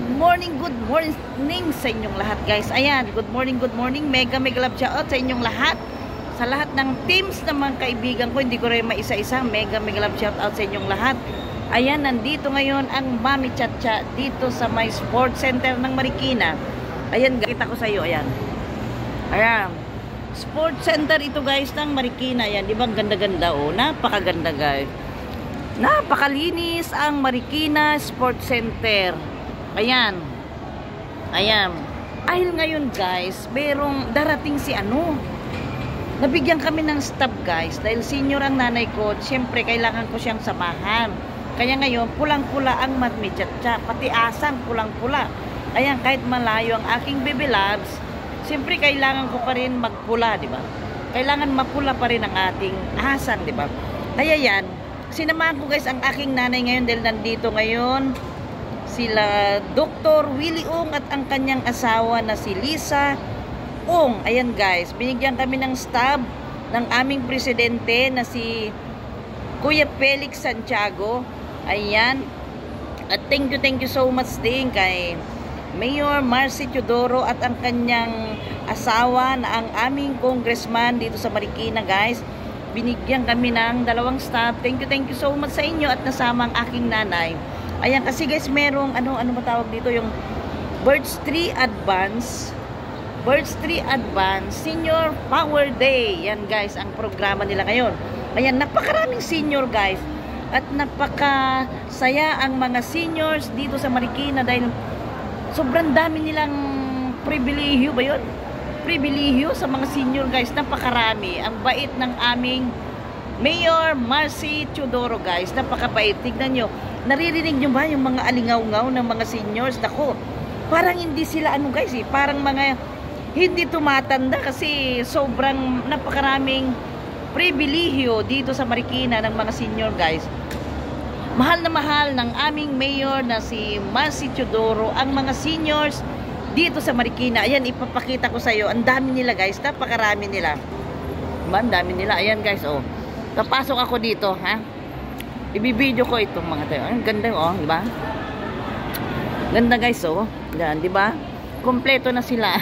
good morning sa inyong lahat guys. Ayan, good morning, mega love shoutout sa inyong lahat. Sa lahat ng teams ng mga kaibigan ko, hindi ko rin maisa-isa, mega love shoutout sa inyong lahat. Ayan, nandito ngayon ang Mami Chacha dito sa my sports center ng Marikina. Ayan, kita ko sa iyo, ayan. Ayan, sports center ito guys ng Marikina. Ayan, di ba ganda-ganda oh, napakaganda guys. Napakalinis ang Marikina Sports Center. Ayan. Ayan. Dahil ngayon guys, merong darating si nabigyan kami ng staff guys. Dahil senior ang nanay ko, siyempre kailangan ko siyang samahan. Kaya ngayon, pulang-pula ang Mami Chacha. Pati asang pulang-pula. Ayan, kahit malayo ang aking baby loves, siyempre kailangan ko pa rin magpula, di ba? Kailangan mapula pa rin ang ating asang, di ba? Kaya yan, sinamahan ko guys ang aking nanay ngayon dahil nandito ngayon sila Dr. Willie Ong at ang kanyang asawa na si Lisa Ong. Ayan guys, binigyan kami ng staff ng aming presidente na si Kuya Felix Santiago. Ayan. At thank you so much din kay Mayor Marcy Teodoro at ang kanyang asawa na ang aming congressman dito sa Marikina guys. Binigyan kami ng 2 staff. Thank you so much sa inyo at nasama ang aking nanay. Ayan, kasi guys, merong, ano ba tawag dito? Yung Birds 3 Advance Senior Power Day. Yan guys, ang programa nila ngayon. Ayan, napakaraming senior guys. At napakasaya ang mga seniors dito sa Marikina dahil sobrang dami nilang pribilehiyo ba yun? Pribilehiyo sa mga senior guys, napakarami. Ang bait ng aming Mayor Marcy Teodoro guys, napakabait. Tignan nyo, naririnig nyo ba yung mga alingaw-ngaw ng mga seniors? Nako, parang hindi sila guys parang mga hindi tumatanda kasi sobrang napakaraming pribilehiyo dito sa Marikina ng mga senior guys. Mahal na mahal ng aming mayor na si Marcy Teodoro ang mga seniors dito sa Marikina. Ayan, ipapakita ko sa iyo. Ang dami nila guys, napakarami nila. Diba? Ang dami nila. Ayan guys, oh. Kapasok ako dito, ha? Ibibideo ko itong mga tayo. Ang ganda, oh, di ba? Ganda guys, oh. Yan, di ba? Kompleto na sila.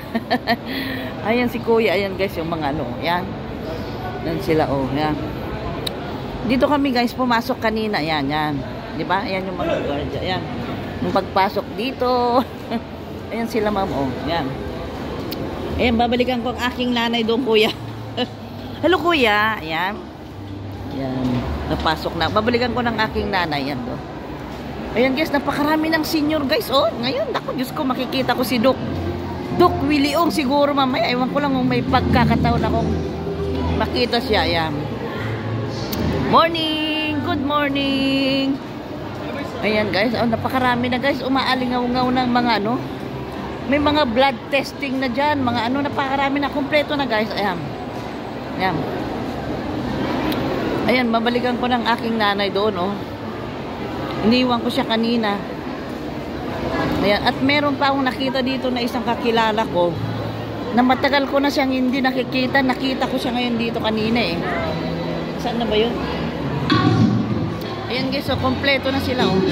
Ayan si Kuya, ayan guys, yung mga Ayan. Yan sila, oh, yan. Dito kami guys, pumasok kanina. Yan. Di ba? Ayan yung mga guardia. Ayan. Yung pagpasok dito. Ayan sila ma'am, oh. Yan. Ayan, babalikan ko ang aking nanay doon, Kuya. Hello, Kuya. Ayan. Yan. Napasok na. Babalikan ko ng aking nanay. Yan, do. Ayan, guys. Napakarami ng senior, guys. Oh, ngayon, ako, Diyos ko, makikita ko si Doc Willie Ong. Siguro, mamaya. Ewan ko lang kung may pagkakataon akong makita siya. Ayan. Morning! Good morning! Ayan, guys. Oh, napakarami na, guys. Umaalingaw-ngaw ng mga may mga blood testing na dyan. Mga napakarami na. Kompleto na guys. Ayan. Ayan. Ayan, babalikan ko ng aking nanay doon, oh. Iniwan ko siya kanina. Ayan. At meron pa akong nakita dito na isang kakilala ko na matagal ko na siyang hindi nakikita. Nakita ko siya ngayon dito kanina, eh. Saan na ba yun? Ayan guys, so kompleto na sila, oh.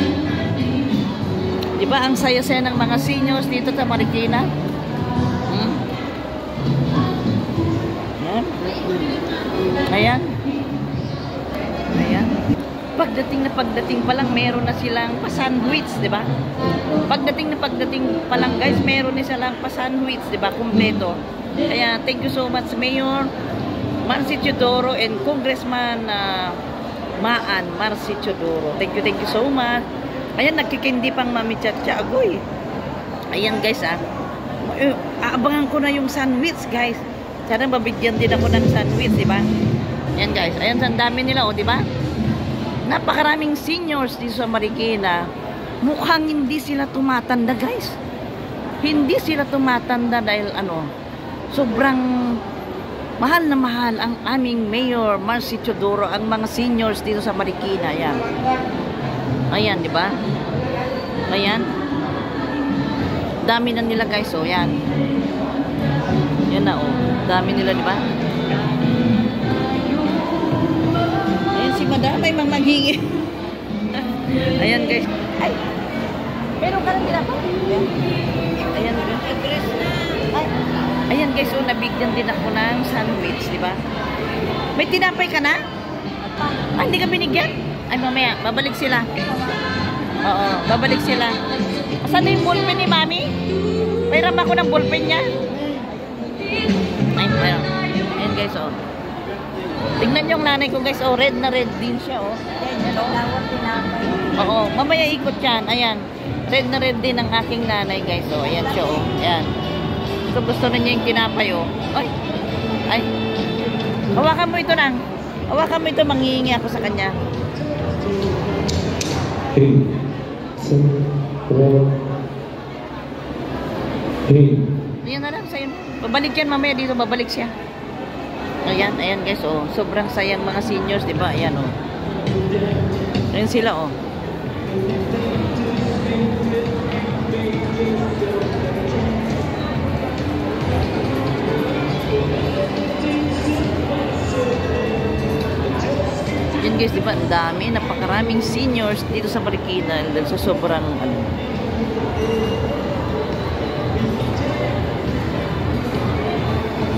Diba ang saya-saya ng mga seniors dito sa Marikina? Ayan. Ayan. Ayan. Pagdating pa lang, meron na silang pa-sandwich, diba? Pagdating pa lang guys, meron na silang pa-sandwich, diba? Kompleto. Kaya thank you so much Mayor Marcy Teodoro and Congressman Maan Marcy Teodoro. Thank you so much. Ayan, nagkikindi pang Mami Chacha Agoy. Ayan guys, aabangan ko na yung sandwich guys. Sana mabigyan din ako ng sandwich, diba? Ayan guys, ayan, ang dami nila, oh, diba? Napakaraming seniors dito sa Marikina. Mukhang hindi sila tumatanda guys. Hindi sila tumatanda dahil sobrang mahal na mahal ang aming Mayor Marcy Teodoro ang mga seniors dito sa Marikina. Ayan. Ayan, di ba? Ayan. Dami na nila guys, oh, yan. Yan na, oh. Dami nila, di ba? Ayan si Madam, may maghingi. Ayan guys. Ay. Meron ka lang ginagawa? Ayan, ay, ayan guys, so nabigyan din ako ng sandwich, di ba? May tinapay ka na? Ah, hindi ka binigyan? Ay, mamaya, babalik sila. Oo, babalik sila. Saan yung ballpen ni Mami? Mayroon ako ng ballpen niya. Ay, mayroon. Ayan guys, oh. Tingnan yung nanay ko guys, oh, red na red din siya, oh. Ayan, oh. Oo, mamaya ikot yan. Ayan, red na red din ang aking nanay guys, oh. Ayan siya, oh. Ayan. Gusto na niya yung tinapay, oh. Ay, ay. Hawakan mo ito nang. Hawakan mo ito, manghihingi ako sa kanya. 3, 2, 1, 3. Ayan na lang, sa'yo. Babalik yan mamaya dito, babalik siya. Ayan, ayan guys, oh. Sobrang sayang mga seniors, di ba? Ayan, oh. Ayan sila, oh. Yan guys, di ba? Ang dami, napakaraming seniors dito sa Marikina dahil sa sobrang ano.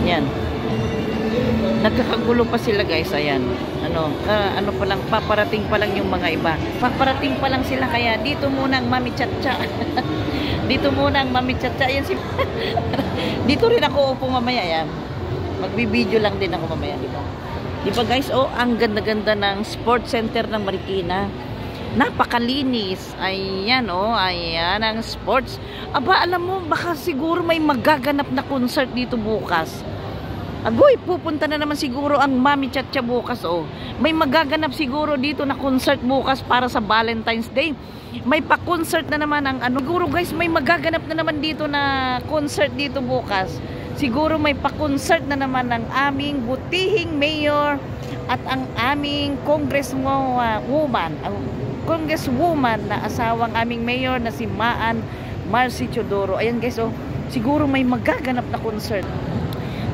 Yan. Nagkakagulo pa sila guys, ayan. Ano pa lang, paparating pa lang yung mga iba. Paparating pa lang sila kaya dito muna ang Mami Chacha. Dito muna ang Mami Chacha. Ayan si dito rin ako upo mamaya, yan. Magbibideo lang din ako mamaya, di ba? Diba guys, oh, ang ganda-ganda ng sports center ng Marikina. Napakalinis. Ayan, oh, ayan ang sports. Aba, alam mo, baka siguro may magaganap na concert dito bukas. Agoy, pupunta na naman siguro ang Mami Chacha bukas, oh. May magaganap siguro dito na concert bukas para sa Valentine's Day. May pa-concert na naman ang ano. Siguro guys, may magaganap na naman dito na concert dito bukas. Siguro may pa-concert na naman ng aming butihing mayor at ang aming congresswoman na asawang aming mayor na si Maan Marcy Chodoro. Ayan guys, oh. Siguro may magaganap na concert.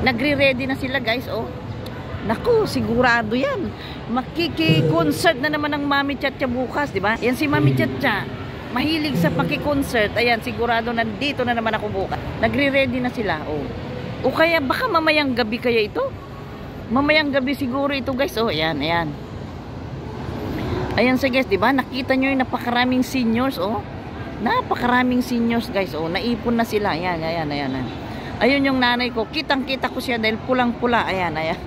Nagre-ready na sila guys, oh. Naku, sigurado yan. Makiki-concert na naman ng Mami Chacha bukas, di ba? Yan si Mami Chacha. Mahilig sa paki-concert. Ayan, sigurado nandito na naman ako bukas. Nagre-ready na sila, oh. O kaya baka mamayang gabi kaya ito? Mamayang gabi siguro ito guys. Oh, ayan, ayan. Ayan sa guys, di ba? Nakita nyo yung napakaraming seniors, oh. Napakaraming seniors guys, oh. Naipon na sila. Ayan, ayan, ayan. Ayun yung nanay ko. Kitang-kita ko siya dahil pulang-pula. Ayan, ayan.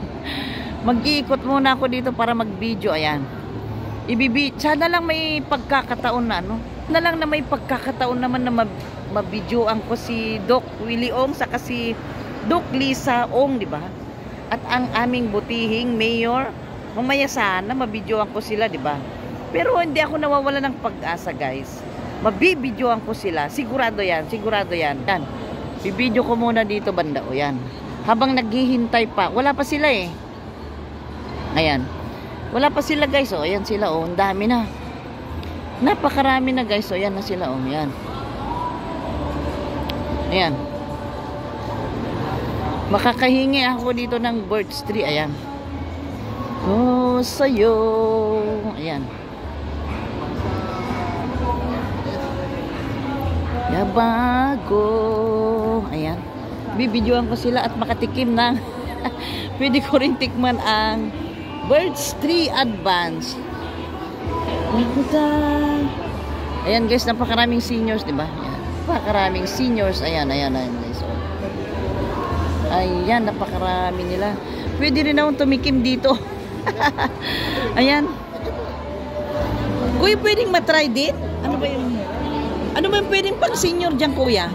Mag-iikot muna ako dito para mag-video. Ayan. Sana lang may pagkakataon na, ano? Na lang na may pagkakataon naman na mabidyoan ko si Doc Willie Ong saka si Doc Lisa Ong, di ba? At ang aming butihing mayor, mamaya sana mabidyoan ko sila, di ba? Pero hindi ako nawawala ng pag-asa, guys. Mabibidyoan ko sila. Sigurado yan, sigurado yan. Yan. Bibidyo ko muna dito banda, o yan. Habang naghihintay pa, wala pa sila eh. Ayan. Wala pa sila, guys, o. Ayan sila, o. Ang dami na. Napakarami na, guys, o. Ayan na sila, o. Ayan. Ayan. Makakahingi ako dito ng birds tree. Ayan. Oh, sa'yo. Ayan. Yabago. Ayan. Bibidyoan ko sila at makatikim ng pwede ko rin tikman ang birds tree advance. Ayan guys, napakaraming seniors, diba? Ayan. Napakaraming seniors. Ayan, ayan, ayan guys. Ayan, napakarami nila. Pwede rin akong tumikim dito. Ayan. Kuya, pwedeng matry din? Ano ba yung pwedeng pang senior dyan, kuya?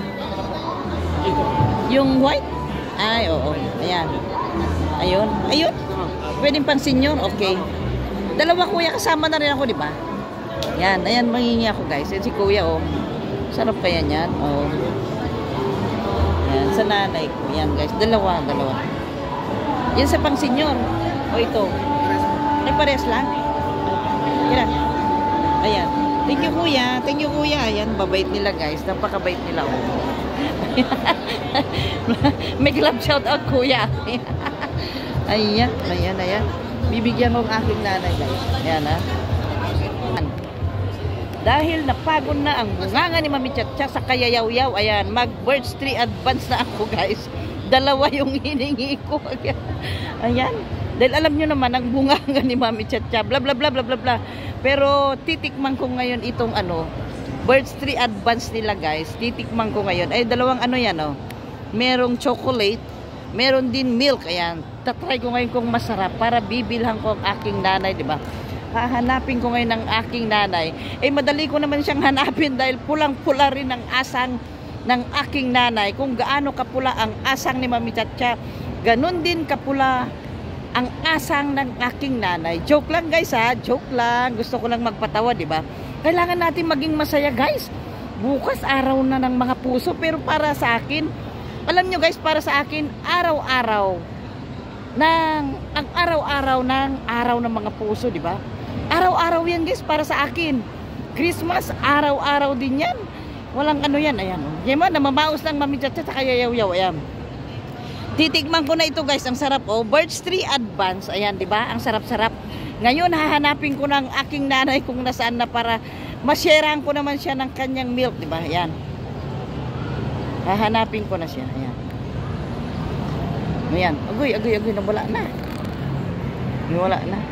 Yung white? Ay, oo. Ayan. Ayun. Ayun. Pwedeng pang senior? Okay. Dalawa kuya, kasama na rin ako, di ba? Ayan. Ayan, mangingi ako, guys. Ayan si kuya, oh. Sarap kaya niyan. Oh. Ayan, sa nanay ko. Ayan, guys. Dalawa. Yan sa pang senior. O ito. Ay, pares lang. Yan. Ayan. Thank you, kuya. Thank you, kuya. Ayan, babait nila, guys. Napakabait nila, oh. May club shout out, kuya. Ayan. Ayan, ayan. Bibigyan mo ang aking nanay, guys. Ayan, ha. Dahil napagod na ang bunganga ni Mami Chacha sa kayayaw-yaw. Ayan, mag-birds tree advance na ako guys. Dalawa yung hiningi ko. Ayan. Dahil alam nyo naman, ang bunganga ni Mami Chacha. Bla bla bla bla bla bla. Pero titikman ko ngayon itong birds tree advance nila guys. Titikman ko ngayon. Ay, dalawang yan Merong chocolate. Meron din milk. Ayan. Tatry ko ngayon kung masarap para bibilhan ko ang aking nanay, di ba? Hahanapin ko ngayon ng aking nanay. Eh, madali ko naman siyang hanapin dahil pulang-pula rin ang asang ng aking nanay. Kung gaano kapula ang asang ni Mami Chacha, ganun din kapula ang asang ng aking nanay. Joke lang guys ha, joke lang. Gusto ko lang magpatawa, di ba? Kailangan natin maging masaya guys. Bukas araw na ng mga puso, pero para sa akin, alam nyo guys, para sa akin, araw-araw ang araw-araw ng araw ng mga puso, di ba? Araw-araw yan guys para sa akin. Christmas, araw-araw din yan. Walang yan, ayan. Yan mo, namamaos ng Mami Chacha sa kayayaw-yaw, ayan. Titikman ko na ito guys, ang sarap Birds Tree Advance, ayan, di ba? Ang sarap-sarap. Ngayon, hahanapin ko ng aking nanay kung nasaan na para masyarean ko naman siya ng kanyang milk, di ba? Ayan. Hahanapin ko na siya, ayan. Ayan, agoy, nawala na. Nawala na.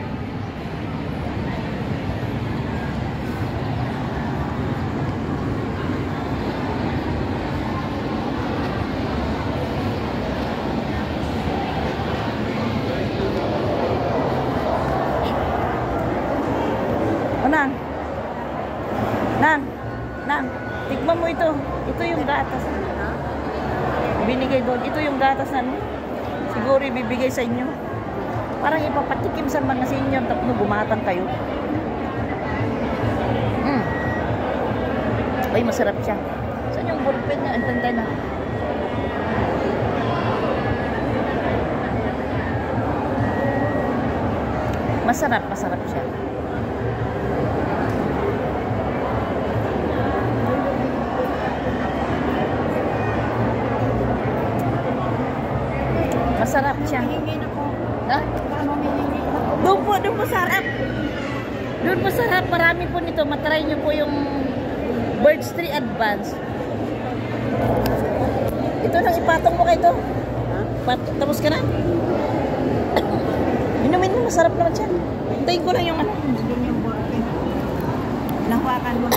Nang, tikman mo ito. Ito yung gatas. Binigay doon. Ito yung gatas na siguro ibibigay sa inyo. Parang ipapatikim sa mga senior tapos bumatang kayo. Ay, masarap siya. Saan yung ballpen na? Antantay na. Masarap siya. Masarap siya. Ha? Doon po sarap. Doon po sarap. Marami po nito. Matry nyo po yung Birds Tree Advance. Ito nang ipatong mo kayo ito. Tapos ka na? Inumin mo. Masarap naman siya. Hintayin ko lang yung Nahawakan mo.